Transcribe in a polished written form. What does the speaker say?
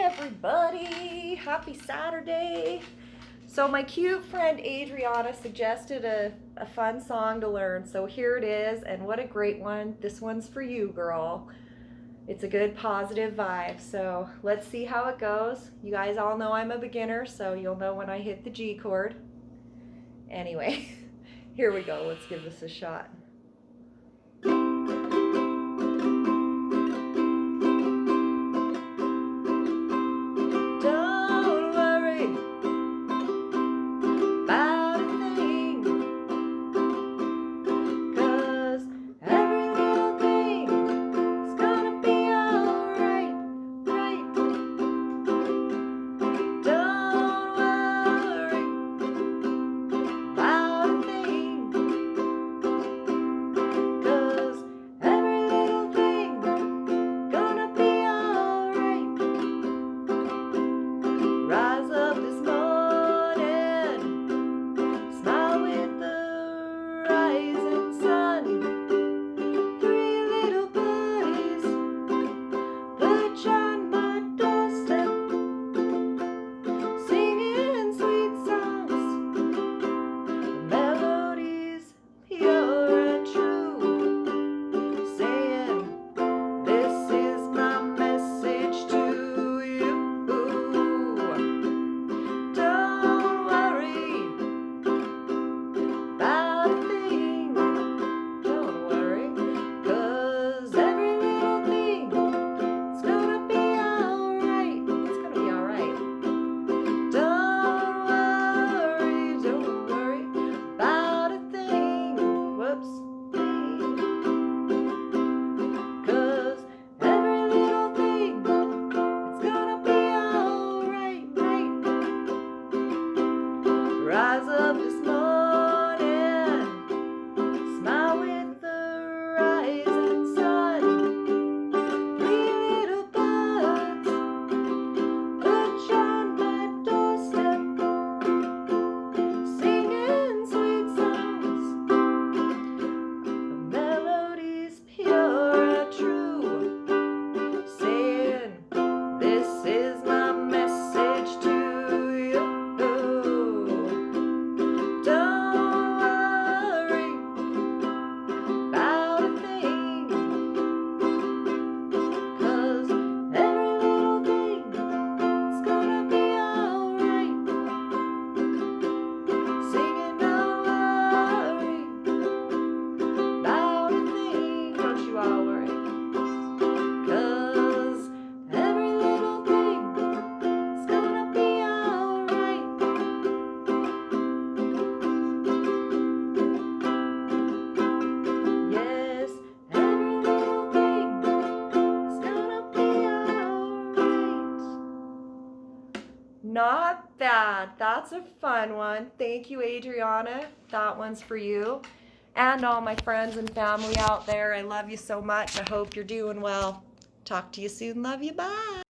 everybody! Happy Saturday! So my cute friend Adriana suggested a fun song to learn, so here it is, and what a great one. This one's for you, girl. It's a good positive vibe, so let's see how it goes. You guys all know I'm a beginner, so you'll know when I hit the G chord. Anyway, here we go. Let's give this a shot. Rise up this morning, smile with the rising sun. Three little buds perch on my doorstep, singing sweet songs, melodies pure and true, saying, this is my message to you. Not bad. That's a fun one. Thank you, Adriana. That one's for you. And all my friends and family out there, I love you so much. I hope you're doing well. Talk to you soon. Love you. Bye.